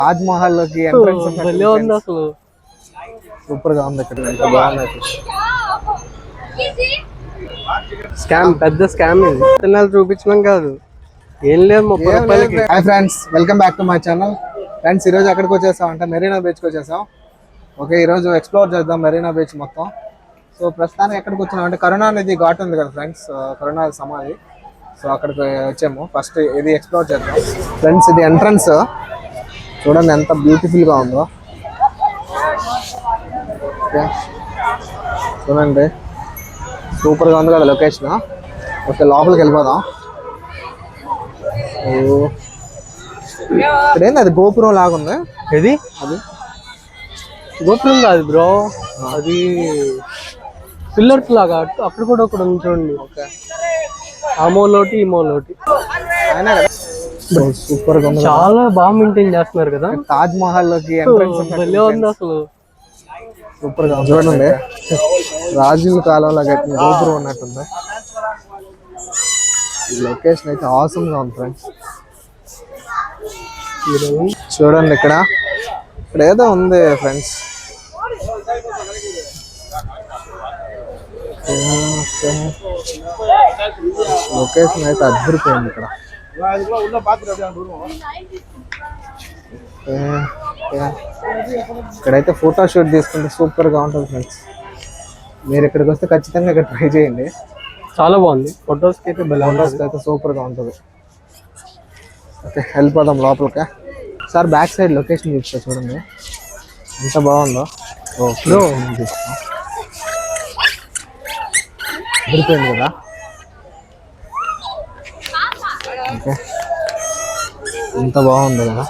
తాజ్ మహల్ లోకి ఎంట్రన్స్ ఉంది అసలు. సూపర్ గా ఉంది. ఇక్కడ బాగుంది. స్కామ్, పెద్ద స్కామ్ ఇది. తిన్నాలు చూపించడం కాదు, ఏం లేదు. 30 రూపాయలకి. Hi friends, welcome back to my channel. Friends, ఈరోజు ఎక్కడికి వచ్చేసాం అంటే మెరీనా బీచ్కి వచ్చేసాం. ఓకే, ఈరోజు ఎక్స్ప్లోర్ చేద్దాం మెరీనా బీచ్ మొత్తం. సో ప్రస్తుతానికి ఎక్కడికి వచ్చినాం అంటే కరుణానిధి ఘాట్ ఉంది కదా ఫ్రెండ్స్, కరుణానిధి సమాధి. సో అక్కడికి వచ్చాము. ఫస్ట్ ఇది ఎక్స్ప్లోర్ చేద్దాం. ఫ్రెండ్స్, ఇది ఎంట్రన్స్ చూడండి ఎంత బ్యూటిఫుల్గా ఉందో. ఓకే చూడండి, సూపర్గా ఉంది కదా లొకేషన్. ఓకే, లోపలికి వెళ్ళిపోదాం. ఇక్కడ ఏంది అది గోపురం లాగా ఉంది. ఇది అది గోపురం కాదు బ్రో, అది పిల్లర్స్ లాగా. అక్కడ కూడా ఒకటి ఉంది చూడండి. ఓకే, ఆ మూలోటి ఈ మూలోటి. అయినా కదా సూపర్ గా ఉంది. చాలా బాగా మెయింటైన్ చేస్తున్నారు కదా. తాజ్ మహల్ లోకి ఎంట్రన్స్ భలే ఉంది అసలు. సూపర్ గా చూడండి, రాజుల కాలంలో కట్టిన గోపురం ఉన్నట్టుంది. ఈ లొకేషన్ అయితే ఆసమ్ గా ఉంది ఫ్రెండ్స్. చూడండి ఇక్కడ ఏదో ఉంది ఫ్రెండ్స్. లొకేషన్ అయితే అద్దరిపోయింది ఇక్కడ. ఇక్కడైతే ఫోటో షూట్ తీసుకుంటే సూపర్ గా ఉంటుంది ఫ్రెండ్స్. మీరు ఇక్కడికి వస్తే ఖచ్చితంగా ఇక్కడ ట్రై చేయండి. చాలా బాగుంది. ఫొటోస్కి అయితే ఫొటోస్కి అయితే సూపర్ గా ఉంటుంది. ఓకే, వెళ్ళిపోదాం లోపలికి. సార్ బ్యాక్ సైడ్ లొకేషన్ చూపిస్తా చూడండి ఎంత బాగుందో. ఓకే, అదిరిపోయింది కదా. ఓకే, ఎంత బాగుంది కదా.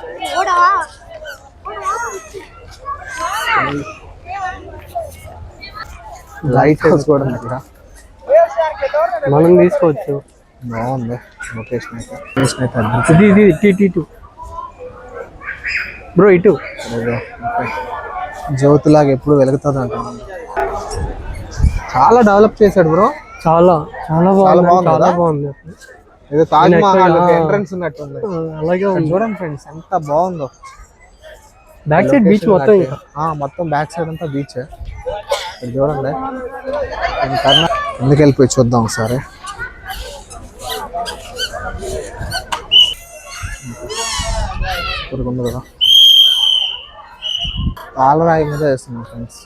లైట్ హౌస్ కూడా ఉంది ఇక్కడ, మనం తీసుకోవచ్చు. బాగుంది లొకేషన్ అయితే. ఇది ఇటు బ్రో, ఇటు జ్యోతిలాగా ఎప్పుడు వెలుగుతుంది అంటున్నాను. చాలా డెవలప్ చేశాడు బ్రో. చాలా చాలా బాగుంది. చాలా బాగుంది. ఏదో తాజ్ మహల్ ఎంట్రన్స్ ఉన్నట్టుంది. అలాగే చూడండి ఫ్రెండ్స్ ఎంత బాగుందో. బ్యాక్ సైడ్ బీచ్ మొత్తం, మొత్తం బ్యాక్ సైడ్ అంతా బీచ్. చూడండి, ఎందుకు వెళ్ళిపోయి చూద్దాం ఒకసారి. ఉంది కదా, పాలరాయి మీద వేస్తున్నాం ఫ్రెండ్స్.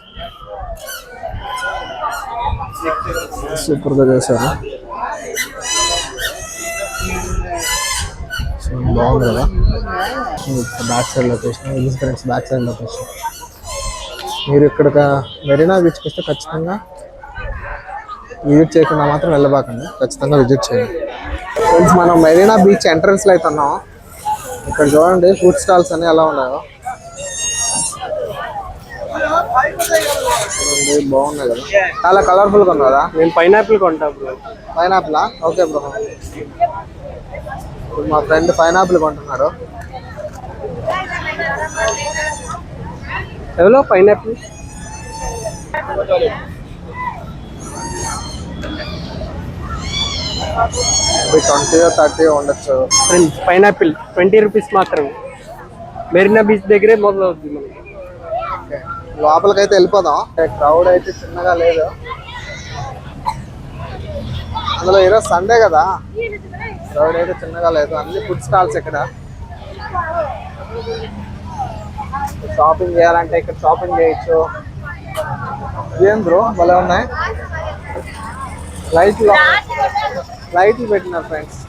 సూపర్గా చేశారు. బాగుంది కదా. బ్యాక్ సైడ్ లొకేషన్ ఇది ఫ్రెండ్స్, బ్యాక్ సైడ్ లొకేషన్. మీరు ఇక్కడ మెరీనా బీచ్కి వస్తే ఖచ్చితంగా విజిట్ చేయకుండా మాత్రం వెళ్ళబాకండి, ఖచ్చితంగా విజిట్ చేయండి ఫ్రెండ్స్. మనం మెరీనా బీచ్ ఎంట్రన్స్లో అయితే ఉన్నాం. ఇక్కడ చూడండి ఫుడ్ స్టాల్స్ అన్నీ ఎలా ఉన్నాయో. బాగున్నాయి కదా, చాలా కలర్ఫుల్గా ఉంది కదా. నేను పైనాపిల్ కొంటా బ్రో. పైనాపిలా? ఓకే బ్రో, మా ఫ్రెండ్ పైనాపిల్ కొంటున్నాడు. ఎవరో పైనాపిల్ 20 or 30 ఉండొచ్చు ఫ్రెండ్స్. పైనాపిల్ 20 రూపీస్ మాత్రమే. మెరీనా బీచ్ దగ్గరే మొదలవుతుంది మనకి. లోపలికైతే వెళ్ళిపోదాం. క్రౌడ్ అయితే చిన్నగా లేదు. అందులో ఈరోజు సండే కదా, క్రౌడ్ అయితే చిన్నగా లేదు. అన్ని ఫుడ్ స్టాల్స్ ఇక్కడ. షాపింగ్ చేయాలంటే ఇక్కడ షాపింగ్ చేయొచ్చు. ఏం బ్రో భలే ఉన్నాయి. లైట్లు పెట్టినారు ఫ్రెండ్స్.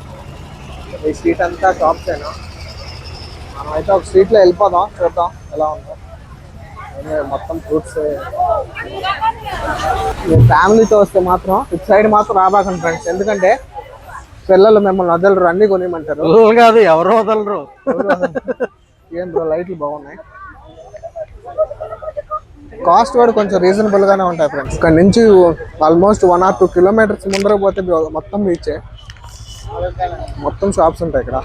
ఈ స్ట్రీట్ అంతా షాప్స్ అయినా. మనం అయితే ఒక స్ట్రీట్లో వెళ్ళిపోదాం, చూద్దాం ఎలా ఉందో. మొత్తం ఫ్రూట్స్. ఫ్యామిలీతో వస్తే మాత్రం ఇటు సైడ్ మాత్రం రాబాకండి ఫ్రెండ్స్, ఎందుకంటే పిల్లలు మిమ్మల్ని వదలరు, అన్ని కొనిమంటారు. కాదు, ఎవరు వదలరు. ఏం బ్రో లైట్లు బాగున్నాయి. కాస్ట్ కూడా కొంచెం రీజనబుల్ గానే ఉంటాయి ఫ్రెండ్స్. ఇక్కడ నుంచి ఆల్మోస్ట్ 1 or 2 kilometers ముందర పోతే మొత్తం బీచే, మొత్తం షాప్స్ ఉంటాయి ఇక్కడ.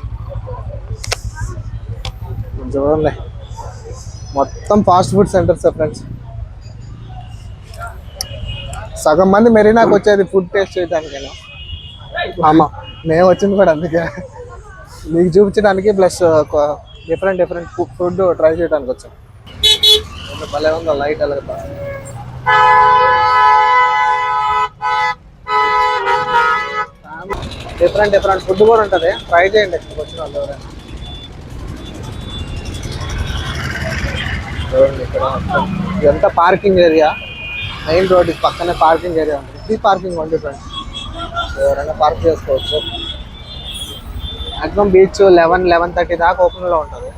చూడండి మొత్తం ఫాస్ట్ ఫుడ్ సెంటర్స్ ఫ్రెండ్స్. సగం మంది మెరీనాకి వచ్చేది ఫుడ్ టేస్ట్ చేయడానికైనా. మేము వచ్చింది కూడా అందుకే, మీకు చూపించడానికి ప్లస్ డిఫరెంట్ ఫుడ్ ట్రై చేయడానికి వచ్చాం. భలే ఉందో లైట్ వెలుగుతా. డిఫరెంట్ ఫుడ్ కూడా ఉంటుంది, ట్రై చేయండి ఇక్కడికి వచ్చిన వాళ్ళు ఎవరైనా. చూడండి ఇక్కడ ఇదంతా పార్కింగ్ ఏరియా, మెయిన్ రోడ్ పక్కనే పార్కింగ్ ఏరియా ఉంటుంది. ఇది పార్కింగ్ ఉంది ఫ్రెండ్స్, ఎవరైనా పార్క్ చేసుకోవచ్చు. మ్యాక్సిమం బీచ్ 11-11:30 దాకా ఓపెన్లో ఉంటుంది.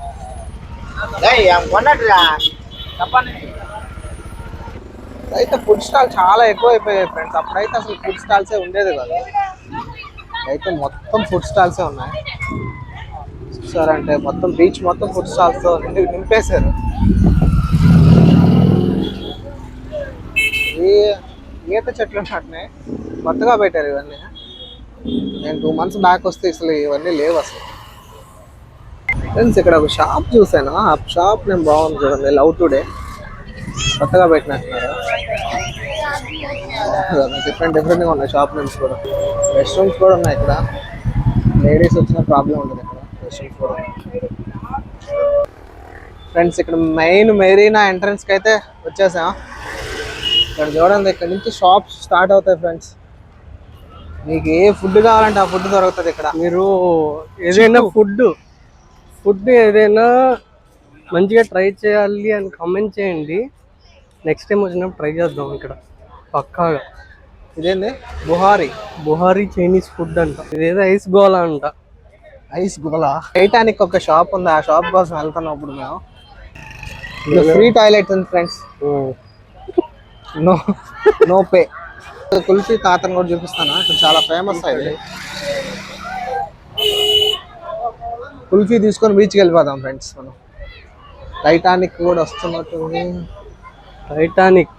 అయితే ఫుడ్ స్టాల్ చాలా ఎక్కువ అయిపోయాయి ఫ్రెండ్స్. అప్పుడైతే అసలు ఫుడ్ స్టాల్సే ఉండేది కదా, అయితే మొత్తం ఫుడ్ స్టాల్సే ఉన్నాయి. సార్ అంటే మొత్తం బీచ్ మొత్తం ఫుడ్ స్టాల్స్తో నింపేశారు. ఈ ఈత చెట్లు ఉన్నట్టునే కొత్తగా పెట్టారు ఇవన్నీ. నేను 2 months బ్యాక్ వస్తే అసలు ఇవన్నీ లేవు అసలు. ఫ్రెండ్స్ ఇక్కడ ఒక షాప్ చూసాను, ఆ షాప్ నేను బాగుంది చూడండి, లవ్ టుడే కొత్తగా పెట్టినట్టున్నారు. డిఫరెంట్గా ఉన్నాయి షాప్ నేమ్స్ కూడా. రెస్ట్ రూమ్స్ కూడా ఉన్నాయి ఇక్కడ, లేడీస్ వచ్చిన ప్రాబ్లం ఉంటుంది ఇక్కడ. రెస్ట్ రూమ్స్ కూడా ఫ్రెండ్స్ ఇక్కడ మెయిన్ మెరీనా ఎంట్రన్స్కి అయితే వచ్చేసాం. ఇక్కడ చూడండి, ఇక్కడ నుంచి షాప్స్ స్టార్ట్ అవుతాయి ఫ్రెండ్స్. మీకు ఏ ఫుడ్ కావాలంటే ఆ ఫుడ్ దొరుకుతుంది ఇక్కడ. మీరు ఏదైనా ఫుడ్ ఏదైనా మంచిగా ట్రై చేయాలి అని కామెంట్ చేయండి. నెక్స్ట్ టైం వచ్చినప్పుడు ట్రై చేద్దాం ఇక్కడ పక్కాగా. ఇదేంది బుహారీ చైనీస్ ఫుడ్ అంట. ఇదేదో ఐస్ గోలా అంట. ఐస్ గోలా. టైటానిక్ ఒక షాప్ ఉంది, ఆ షాప్ కోసం వెళ్తున్నాం ఇప్పుడు మేము. ఫ్రీ టాయిలెట్ ఉంది ఫ్రెండ్స్, నో పే. కుల్ఫీ తాతను కూడా చూపిస్తాను, ఇక్కడ చాలా ఫేమస్ అయింది. కుల్ఫీ తీసుకొని బీచ్కి వెళ్ళిపోదాం ఫ్రెండ్స్ మనం. టైటానిక్ కూడా వస్తున్నట్టుంది. టైటానిక్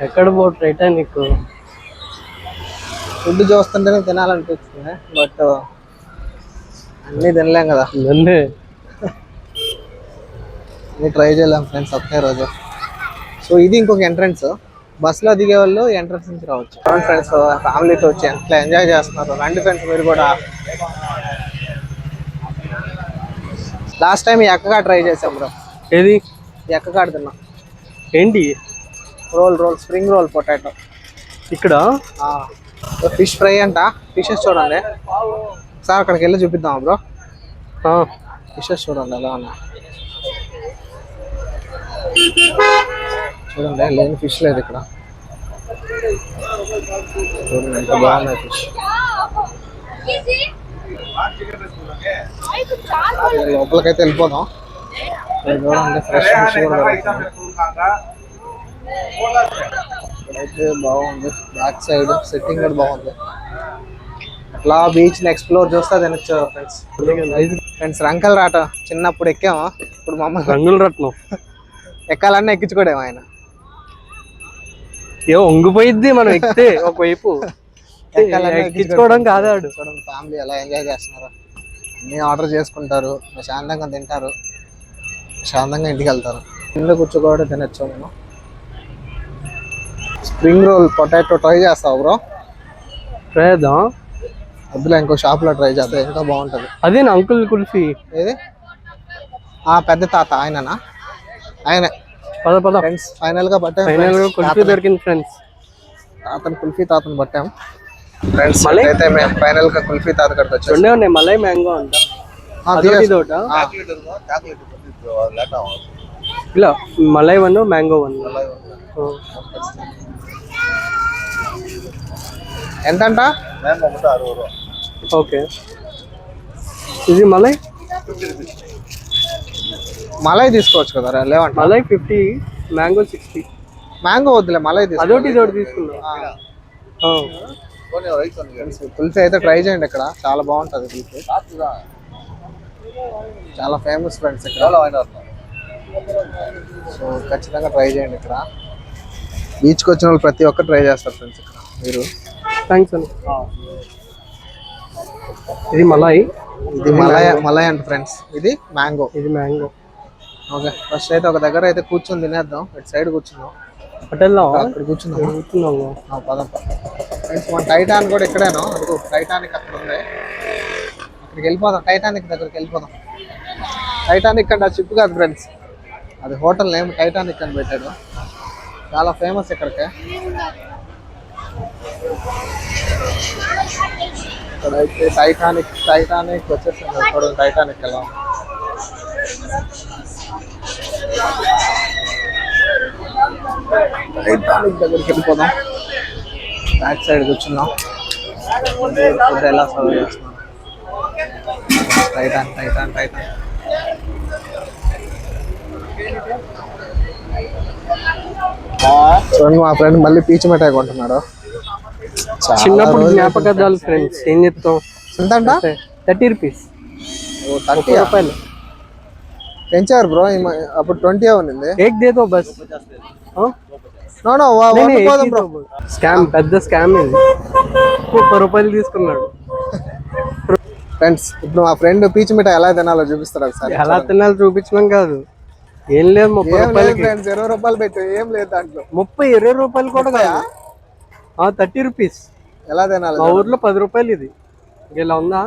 ఎక్కడ టైటానిక్ ఫుడ్ చూస్తుంటేనే తినాలనిపిస్తుంది, బట్ అన్నీ తినలేం కదా, అన్నీ ట్రై చేయలేం ఫ్రెండ్స్ ఒకే రోజు. సో ఇది ఇంకొక ఎంట్రన్స్, బస్సులో దిగే వాళ్ళు ఎంట్రన్స్ నుంచి రావచ్చు. ఫ్రెండ్స్ ఫ్యామిలీతో వచ్చి ఎంత ఎంజాయ్ చేస్తున్నారు. రండి ఫ్రెండ్స్ మీరు కూడా. లాస్ట్ టైం ఈ ఎక్కగా ట్రై చేసాం బ్రో. ఏది ఎక్కగా తిన్నాం. ఏంటి? Roll spring roll potato. ఇక్కడ ఫిష్ ఫ్రై అంట. ఫిషెస్ చూడండి సార్, అక్కడికి వెళ్ళి చూపిద్దాం బ్రో. ఫిషెస్ చూడండి ఎలా ఉన్నాయి, చూడండి లేని ఫిష్ లేదు ఇక్కడ. చూడండి ఎంత బాగున్నాయి ఫిష్. లోపలికైతే వెళ్ళిపోదాం. చూడండి ఫ్రెష్ ఫిష్ కూడా దొరుకుతుంది. ఇక్కడైతే బాగుంది, బ్యాక్ సైడ్ సెట్టింగ్ కూడా బాగుంది. అట్లా బీచ్ని ఎక్స్ప్లోర్ చేస్తే తినచ్చు ఫ్రెండ్స్. ఫ్రెండ్స్ రంకల్ రాట చిన్నప్పుడు ఎక్కాము, ఇప్పుడు మమ్మల్ని రంగుల రత్నం ఎక్కాలన్నా ఎక్కించుకోడేమో ఆయన. వంగిపోయిద్ది మనం ఎక్కితే ఒకవైపు. ఎక్కించుకోవడం కాదాడు. చూడండి ఫ్యామిలీ ఎలా ఎంజాయ్ చేస్తున్నారు. అన్నీ ఆర్డర్ చేసుకుంటారు, ప్రశాంతంగా తింటారు, ప్రశాంతంగా ఇంటికి వెళ్తారు. కింద కూర్చోకుండా తినచ్చు. నేను స్ప్రింగ్ రోల్ పొటాటో ట్రై చేస్తావు బ్రో? ట్రై చేద్దాం. వద్దులే, ఇంకో షాప్లో ట్రై చేద్దాం, ఇంకా బాగుంటుంది. అదే అంకుల్ కుల్ఫీ. ఏది? పెద్ద తాత ఆయననా? ఆయన ఫ్రెండ్స్ ఫైనల్గా పట్టాం. కుల్ఫీ దొరికింది ఫ్రెండ్స్. తాతను పట్టాం ఫ్రెండ్స్. అయితే మేము ఫైనల్గా కుల్ఫీ తాత కాడికి వచ్చాం. రెండే ఉన్నాయి, మలై మ్యాంగో అంట. ఇలా మలై 1 మ్యాంగో 1. ఎంతంట? ఓకే, ఇది మలై తీసుకోవచ్చు కదా, లేవంట. మలై 50, మ్యాంగో 60. మ్యాంగో వద్దులే, మలై అదొకటి తీసుకున్నాం. కుల్ఫీ అయితే ట్రై చేయండి, ఇక్కడ చాలా బాగుంటుంది కుల్ఫీ, చాలా ఫేమస్ ఫ్రెండ్స్ ఇక్కడ. సో ఖచ్చితంగా ట్రై చేయండి. ఇక్కడ బీచ్కి వచ్చిన వాళ్ళు ప్రతి ఒక్కరు ట్రై చేస్తారు ఫ్రెండ్స్ ఇక్కడ. మీరు థ్యాంక్స్ అండి. ఇది మలాయ్, ఇది మలాయ్ అంట ఫ్రెండ్స్. ఇది మ్యాంగో. ఓకే, ఫస్ట్ అయితే ఒక దగ్గర అయితే కూర్చొని తినేద్దాం. ఇటు సైడ్ కూర్చుందాం, అక్కడ కూర్చుందాం. పదం ఫ్రెండ్స్. మన టైటాన్ కూడా ఇక్కడేనా? అదిగో టైటానిక్ అక్కడ ఉంది, అక్కడికి వెళ్ళిపోదాం. టైటానిక్ దగ్గరికి వెళ్ళిపోదాం. టైటానిక్ అంటే ఆ షిప్ కాదు ఫ్రెండ్స్, అది హోటల్ నేమ్ టైటానిక్ అని పెట్టాడు. చాలా ఫేమస్ ఇక్కడికి. ఇక్కడైతే టైటానిక్ వచ్చేసింది. చూడండి టైటానిక్ ఎలా ఉంది. టైటానిక్ దగ్గరికి వెళ్ళిపోదాం. బ్యాక్ సైడ్ కూర్చున్నాం. ఫుడ్ ఎలా సర్వ్ చేస్తున్నాం. టైటాన్ చూడండి మా ఫ్రెండ్ మళ్ళీ పీచు మిఠాయి కొంటున్నాడు. చిన్నప్పుడు జ్ఞాపకాలు ఫ్రెండ్స్, ఏం చెప్తాం. ఎంత 30 రూపీస్, 30 రూపాయలు పెంచారు బ్రో. అప్పుడు 20 ఉన్నింది. ఏక్ దేదో బస్. స్కామ్, పెద్ద స్కామ్ ఇది. 30 రూపాయలు తీసుకున్నాడు. ఫ్రెండ్స్ ఇప్పుడు మా ఫ్రెండ్ పీచు మిఠాయి ఎలా తినాలో చూపిస్తాడు ఒకసారి. ఎలా తినాలో చూపించడం కాదు, ఏం లేదు. 30 రూపాయలు ఫ్రెండ్స్, 20 రూపాయలు పెట్టు, ఏం లేదు దాంట్లో. 20 రూపాయలు కూడా కాదు, 30 రూపీస్. ఎలా తినాలి? మా ఊర్లో 10 రూపాయలు ఇది. ఇలా ఉందా,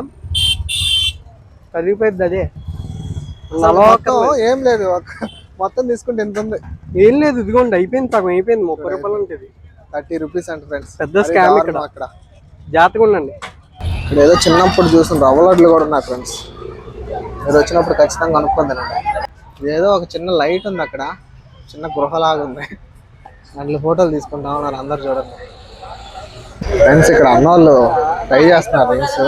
కరిగిపోయింది అదే. ఏం లేదు, మొత్తం తీసుకుంటే ఎంత ఉంది? ఏం లేదు, ఇదిగోండి అయిపోయింది, సగం అయిపోయింది. 30 రూపాయలు ఉంటుంది. 30 రూపీస్ అంటే ఫ్రెండ్స్ పెద్ద స్కామ్ ఇక్కడ. జాగ్రత్తగా ఉండండి. ఇక్కడ ఏదో చిన్నప్పుడు చూసిన రవ్వ లడ్లు కూడా ఉన్నాయి ఫ్రెండ్స్. మీరు వచ్చినప్పుడు ఖచ్చితంగా కనుక్కుందానండి. ఏదో ఒక చిన్న లైట్ ఉంది అక్కడ, చిన్న గృహలాగా ఉంది. దాంట్లో ఫోటోలు తీసుకుంటా ఉన్నారు అందరు. చూడండి ఫ్రెండ్స్, ఇక్కడ అన్నోళ్ళు ట్రై చేస్తున్నారు రింగ్స్.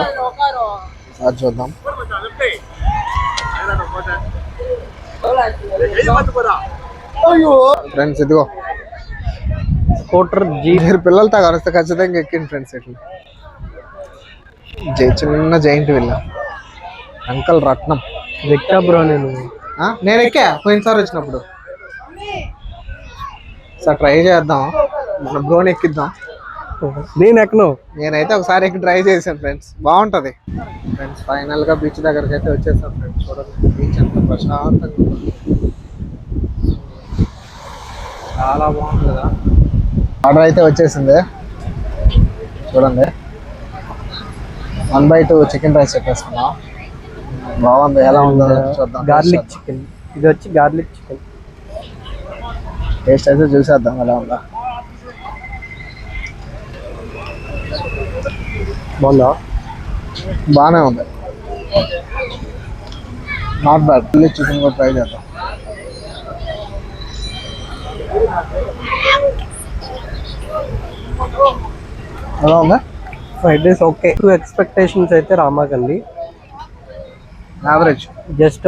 సార్ చూద్దాం. ఫ్రెండ్స్ ఇదిగో స్కూటర్ మీరు పిల్లలతో కలిస్తే ఖచ్చితంగా ఎక్కింది ఫ్రెండ్స్. ఇట్లా చిన్న జైంట్ విల్ల. అంకల్ రత్నం ఎక్కా బ్రో. నేను ఎక్కా పోయినసారి వచ్చినప్పుడు. సార్ ట్రై చేద్దాం, మన బ్రోని ఎక్కిద్దాం. నేను ఎక్కను. నేనైతే ఒకసారి ఎక్కి ట్రై చేశాను ఫ్రెండ్స్, బాగుంటది. ఫ్రెండ్స్ ఫైనల్ గా బీచ్ దగ్గరికి అయితే వచ్చేసాం ఫ్రెండ్స్. చూడండి బీచ్ అంతా ప్రశాంతంగా ఉంటుంది, చాలా బాగుంది కదా. ఆర్డర్ అయితే వచ్చేసింది చూడండి. 1/2 చికెన్ రైస్ చెప్పేసుకున్నాం. బాగుంది, ఎలా ఉందో చూద్దాం. గార్లిక్ చికెన్, ఇది వచ్చి గార్లిక్ చికెన్. టేస్ట్ అయితే చూసేద్దాం ఎలా ఉందా. బాగుందా? బాగానే ఉంది, నాట్ బ్యాడ్. చికెన్ కూడా ట్రై చేద్దాం. ఎలా ఉందా? Fried rice okay. ఎక్స్పెక్టేషన్స్ అయితే రామాకండి, యావరేజ్. జస్ట్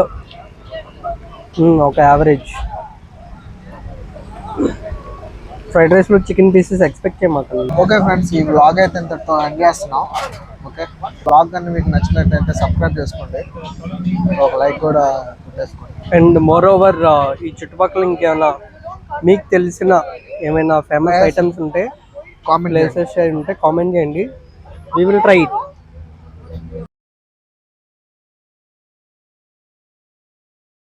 ఒక యావరేజ్. ఫ్రైడ్ రైస్లో చికెన్ పీసెస్ ఎక్స్పెక్ట్ చేయమాకండి. ఓకే ఫ్రెండ్స్, ఈ వ్లాగ్ అయితే ఇంతటితో ఎండ్ చేస్తున్నాం. ఓకే, వ్లాగ్ కానీ మీకు నచ్చినట్లయితే సబ్స్క్రైబ్ చేసుకోండి, ఒక లైక్ కూడా చేసుకోండి. అండ్ మోర్ ఓవర్ ఈ చుట్టుపక్కల ఇంకేమైనా మీకు తెలిసిన ఏమైనా ఫేమస్ ఐటమ్స్ ఉంటే, కామెంట్ ప్లేసెస్ ఉంటే కామెంట్ చేయండి. We will try it.